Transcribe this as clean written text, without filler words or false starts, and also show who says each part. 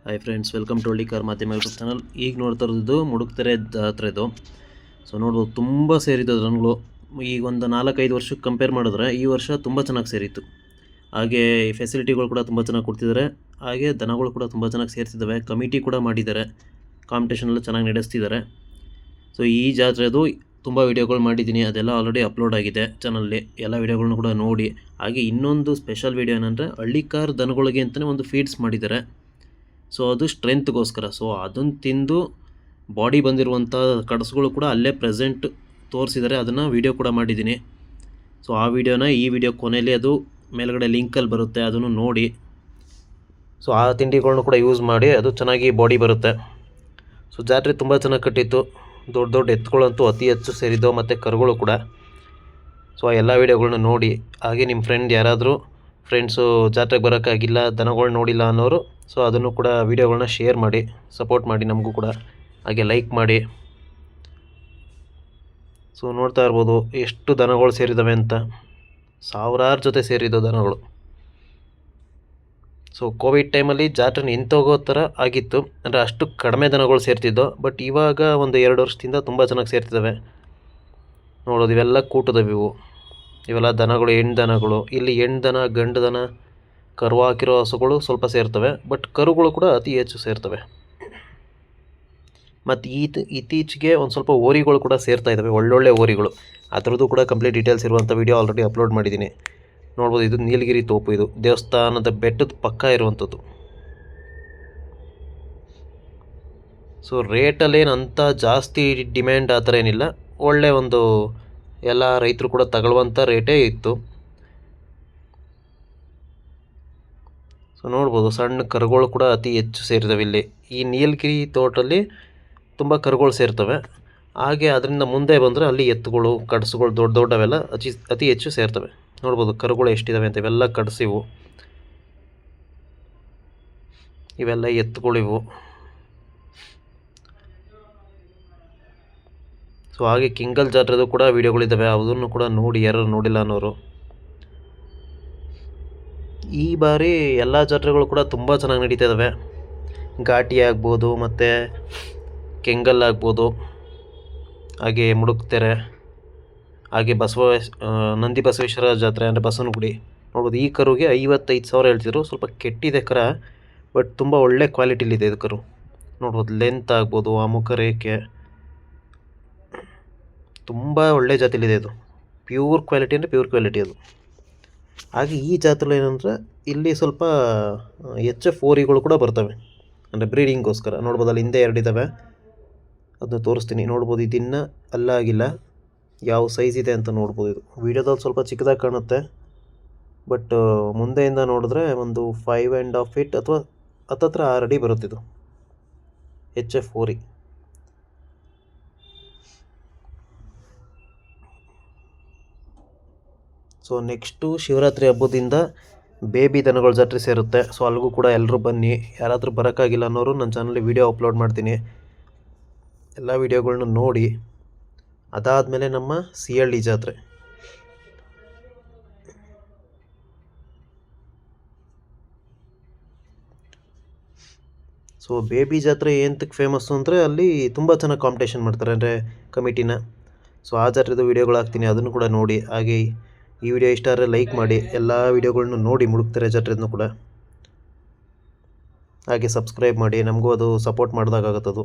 Speaker 1: Hi friends, welcome to ಹಳ್ಳಿ car ಮಾಧ್ಯಮ YouTube channel. ಈಗ ನೋಡ್ತಾ ಇರೋದು ಮುಡುಕ್ತೆರೆ ಜಾತ್ರೆದು. ಸೊ ನೋಡ್ಬೋದು ತುಂಬ ಸೇರಿದ್ದು ದನಗಳು. ಈಗ ಒಂದು 4-5 ವರ್ಷಕ್ಕೆ ಕಂಪೇರ್ ಮಾಡಿದ್ರೆ ಈ ವರ್ಷ ತುಂಬ ಚೆನ್ನಾಗಿ ಸೇರಿತ್ತು. ಹಾಗೆ ಫೆಸಿಲಿಟಿಗಳು ಕೂಡ ತುಂಬ ಚೆನ್ನಾಗಿ ಕೊಡ್ತಿದ್ದಾರೆ. ಹಾಗೆ ದನಗಳು ಕೂಡ ತುಂಬ ಚೆನ್ನಾಗಿ ಸೇರ್ತಿದ್ದಾವೆ. ಕಮಿಟಿ ಕೂಡ ಮಾಡಿದ್ದಾರೆ, ಕಾಂಪಿಟೇಷನ್ ಎಲ್ಲ ಚೆನ್ನಾಗಿ ನಡೆಸ್ತಿದ್ದಾರೆ. ಸೊ ಈ ಜಾತ್ರೆದು ತುಂಬ ವೀಡಿಯೋಗಳು ಮಾಡಿದ್ದೀನಿ, ಅದೆಲ್ಲ ಆಲ್ರೆಡಿ ಅಪ್ಲೋಡ್ ಆಗಿದೆ ಚಾನಲ್ಲಿ. ಎಲ್ಲ ವೀಡಿಯೋಗಳನ್ನೂ ಕೂಡ ನೋಡಿ. ಹಾಗೆ ಇನ್ನೊಂದು ಸ್ಪೆಷಲ್ ವೀಡಿಯೋ ಏನಂದರೆ ಹಳ್ಳಿ ಕಾರ್ ದನಗಳಿಗೆ ಅಂತಲೇ ಒಂದು ಫೀಡ್ಸ್ ಮಾಡಿದ್ದಾರೆ. ಸೊ ಅದು ಸ್ಟ್ರೆಂತ್ಗೋಸ್ಕರ. ಸೊ ಅದನ್ನು ತಿಂದು ಬಾಡಿ ಬಂದಿರುವಂಥ ಕಡಸುಗಳು ಕೂಡ ಅಲ್ಲೇ ಪ್ರೆಸೆಂಟ್ ತೋರಿಸಿದ್ದಾರೆ. ಅದನ್ನು ವೀಡಿಯೋ ಕೂಡ ಮಾಡಿದ್ದೀನಿ. ಸೊ ಆ ವಿಡಿಯೋನ ಈ ವಿಡಿಯೋ ಕೊನೆಯಲ್ಲಿ ಅದು ಮೇಲ್ಗಡೆ ಲಿಂಕಲ್ಲಿ ಬರುತ್ತೆ, ಅದನ್ನು ನೋಡಿ. ಸೊ ಆ ತಿಂಡಿಗಳನ್ನೂ ಕೂಡ ಯೂಸ್ ಮಾಡಿ, ಅದು ಚೆನ್ನಾಗಿ ಬಾಡಿ ಬರುತ್ತೆ. ಸೊ ಜಾತ್ರೆ ತುಂಬ ಚೆನ್ನಾಗಿ ಕಟ್ಟಿತ್ತು. ದೊಡ್ಡ ದೊಡ್ಡ ಎತ್ತುಗಳಂತೂ ಅತಿ ಹೆಚ್ಚು ಸೇರಿದ್ದವು, ಮತ್ತು ಕರುಗಳು ಕೂಡ. ಸೊ ಆ ಎಲ್ಲ ವೀಡಿಯೋಗಳನ್ನ ನೋಡಿ. ಹಾಗೆ ನಿಮ್ಮ ಫ್ರೆಂಡ್ಸು ಜಾತ್ರೆಗೆ ಬರೋಕ್ಕಾಗಿಲ್ಲ, ದನಗಳು ನೋಡಿಲ್ಲ ಅನ್ನೋರು, ಸೊ ಅದನ್ನು ಕೂಡ ವೀಡಿಯೋಗಳನ್ನ ಶೇರ್ ಮಾಡಿ, ಸಪೋರ್ಟ್ ಮಾಡಿ ನಮಗೂ ಕೂಡ. ಹಾಗೆ ಲೈಕ್ ಮಾಡಿ. ಸೊ ನೋಡ್ತಾ ಇರ್ಬೋದು ಎಷ್ಟು ದನಗಳು ಸೇರಿದ್ದಾವೆ ಅಂತ. ಸಾವಿರಾರು ಜೊತೆ ಸೇರಿದ್ದು ದನಗಳು. ಸೊ ಕೋವಿಡ್ ಟೈಮಲ್ಲಿ ಜಾತ್ರೆ ನಿಂತೋಗೋ ಥರ ಆಗಿತ್ತು, ಅಂದರೆ ಅಷ್ಟು ಕಡಿಮೆ ದನಗಳು ಸೇರ್ತಿದ್ದೋ. ಬಟ್ ಇವಾಗ ಒಂದು 2 ವರ್ಷದಿಂದ ತುಂಬ ಚೆನ್ನಾಗಿ ಸೇರ್ತಿದ್ದಾವೆ. ನೋಡೋದು ಇವೆಲ್ಲ ಕೂಟದವಿವು, ಇವೆಲ್ಲ ದನಗಳು, ಹೆಣ್ಣು ದನಗಳು. ಇಲ್ಲಿ ಹೆಣ್ಣು ದನ, ಗಂಡು ದನ, ಕರು ಹಾಕಿರೋ ಹಸುಗಳು ಸ್ವಲ್ಪ ಸೇರ್ತವೆ, ಬಟ್ ಕರುಗಳು ಕೂಡ ಅತಿ ಹೆಚ್ಚು ಸೇರ್ತವೆ. ಮತ್ತು ಇತ್ತೀಚೆಗೆ ಒಂದು ಸ್ವಲ್ಪ ಓರಿಗಳು ಕೂಡ ಸೇರ್ತಾ ಇದ್ದಾವೆ, ಒಳ್ಳೊಳ್ಳೆ ಓರಿಗಳು. ಅದರದ್ದು ಕೂಡ ಕಂಪ್ಲೀಟ್ ಡೀಟೇಲ್ಸ್ ಇರುವಂಥ ವೀಡಿಯೋ ಆಲ್ರೆಡಿ ಅಪ್ಲೋಡ್ ಮಾಡಿದ್ದೀನಿ. ನೋಡ್ಬೋದು, ಇದು ನೀಲಗಿರಿ ತೋಪು, ಇದು ದೇವಸ್ಥಾನದ ಬೆಟ್ಟದ ಪಕ್ಕ ಇರುವಂಥದ್ದು. ಸೊ ರೇಟಲ್ಲೇನು ಅಂಥ ಜಾಸ್ತಿ ಡಿಮ್ಯಾಂಡ್ ಆ ಥರ ಏನಿಲ್ಲ. ಒಳ್ಳೆ ಒಂದು ಎಲ್ಲ ರೈತರು ಕೂಡ ತಗೊಳ್ಳುವಂಥ ರೇಟೇ ಇತ್ತು. ಸೊ ನೋಡ್ಬೋದು ಸಣ್ಣ ಕರುಗಳು ಕೂಡ ಅತಿ ಹೆಚ್ಚು ಸೇರಿದ್ದಾವೆ ಇಲ್ಲಿ. ಈ ನೀಲಗಿರಿ ತೋಟದಲ್ಲಿ ತುಂಬ ಕರುಗಳು ಸೇರ್ತವೆ. ಹಾಗೆ ಅದರಿಂದ ಮುಂದೆ ಬಂದರೆ ಅಲ್ಲಿ ಎತ್ತುಗಳು, ಕಡಸುಗಳು ದೊಡ್ಡವೆಲ್ಲ ಅತಿ ಹೆಚ್ಚು ಸೇರ್ತವೆ. ನೋಡ್ಬೋದು ಕರುಗಳು ಎಷ್ಟಿದ್ದಾವೆ ಅಂತ. ಇವೆಲ್ಲ ಕಡಸಿವು, ಇವೆಲ್ಲ ಎತ್ತುಗಳಿವು. ಸೊ ಹಾಗೆ ಕಿಂಗಲ್ ಜಾತ್ರೆದು ಕೂಡ ವೀಡಿಯೋಗಳಿದ್ದಾವೆ, ಅದನ್ನು ಕೂಡ ನೋಡಿ, ಯಾರು ನೋಡಿಲ್ಲ ಅನ್ನೋರು. ಈ ಬಾರಿ ಎಲ್ಲ ಜಾತ್ರೆಗಳು ಕೂಡ ತುಂಬ ಚೆನ್ನಾಗಿ ನಡೀತಾ ಇದ್ದಾವೆ. ಘಾಟಿ ಆಗ್ಬೋದು, ಮತ್ತು ಕೆಂಗಲ್ ಆಗ್ಬೋದು, ಹಾಗೆ ಮುಡುಕ್ತೆರೆ, ಹಾಗೆ ನಂದಿ ಬಸವೇಶ್ವರ ಜಾತ್ರೆ ಅಂದರೆ ಬಸವನಗುಡಿ. ನೋಡ್ಬೋದು ಈ ಕರುಗೆ 55,000 ಹೇಳ್ತಿದ್ರು. ಸ್ವಲ್ಪ ಕೆಟ್ಟಿದೆ ಕರ, ಬಟ್ ತುಂಬ ಒಳ್ಳೆ ಕ್ವಾಲಿಟಿಲಿದೆ ಇದು ಕರು. ನೋಡ್ಬೋದು ಲೆಂತ್ ಆಗ್ಬೋದು, ಆ ಮುಖ ರೇಖೆ ತುಂಬ ಒಳ್ಳೆ ಜಾತಿಲಿದೆ. ಇದು ಪ್ಯೂರ್ ಕ್ವಾಲಿಟಿ ಅಂದರೆ ಪ್ಯೂರ್ ಕ್ವಾಲಿಟಿ ಅದು. ಹಾಗೆ ಈ ಜಾತ್ರೆ ಏನಂದರೆ ಇಲ್ಲಿ ಸ್ವಲ್ಪ HF ಓರಿಗಳು ಕೂಡ ಬರ್ತವೆ, ಅಂದರೆ ಬ್ರೀಡಿಂಗ್ಗೋಸ್ಕರ. ನೋಡ್ಬೋದು ಅಲ್ಲಿ ಹಿಂದೆ 2 ಇದ್ದಾವೆ, ಅದನ್ನ ತೋರಿಸ್ತೀನಿ. ನೋಡ್ಬೋದು ಇದನ್ನು ಅಲ್ಲಾಗಿಲ್ಲ, ಯಾವ ಸೈಜ್ ಇದೆ ಅಂತ ನೋಡ್ಬೋದು. ಇದು ವೀಡಿಯೋದಲ್ಲಿ ಸ್ವಲ್ಪ ಚಿಕ್ಕದಾಗಿ ಕಾಣುತ್ತೆ, ಬಟ್ ಮುಂದೆಯಿಂದ ನೋಡಿದ್ರೆ ಒಂದು 5.5 ಫೀಟ್ ಅಥವಾ ಹತ್ತತ್ರ 6 ಅಡಿ ಬರುತ್ತಿದ್ದು HF ಓರಿ. ಸೊ ನೆಕ್ಸ್ಟು ಶಿವರಾತ್ರಿ ಹಬ್ಬದಿಂದ ಬೇಬಿ ದನಗಳ ಜಾತ್ರೆ ಸೇರುತ್ತೆ. ಸೊ ಅಲ್ಲಿಗೂ ಕೂಡ ಎಲ್ಲರೂ ಬನ್ನಿ. ಯಾರಾದರೂ ಬರೋಕ್ಕಾಗಿಲ್ಲ ಅನ್ನೋರು ನನ್ನ ಚಾನಲ್ಲಿ ವೀಡಿಯೋ ಅಪ್ಲೋಡ್ ಮಾಡ್ತೀನಿ, ಎಲ್ಲ ವೀಡಿಯೋಗಳನ್ನ ನೋಡಿ. ಅದಾದಮೇಲೆ ನಮ್ಮ ಸಿಹಳ್ಳಿ ಜಾತ್ರೆ. ಸೊ ಬೇಬಿ ಜಾತ್ರೆ ಏನಕ್ಕೆ ಫೇಮಸ್ಸು ಅಂದರೆ ಅಲ್ಲಿ ತುಂಬ ಚೆನ್ನಾಗಿ ಕಾಂಪಿಟೇಷನ್ ಮಾಡ್ತಾರೆ, ಅಂದರೆ ಕಮಿಟಿನ. ಸೊ ಆ ಜಾತ್ರೆದು ವೀಡಿಯೋಗಳು ಹಾಕ್ತೀನಿ, ಅದನ್ನು ಕೂಡ ನೋಡಿ. ಹಾಗೆ ಈ ವಿಡಿಯೋ ಇಷ್ಟ ಆದರೆ ಲೈಕ್ ಮಾಡಿ. ಎಲ್ಲ ವೀಡಿಯೋಗಳನ್ನೂ ನೋಡಿ, ಮುಡುಕ್ತೆರೆ ಜಾತ್ರೆದನ್ನು ಕೂಡ. ಹಾಗೆ ಸಬ್ಸ್ಕ್ರೈಬ್ ಮಾಡಿ, ನಮಗೂ ಅದು ಸಪೋರ್ಟ್ ಮಾಡಿದಾಗತ್ತದು.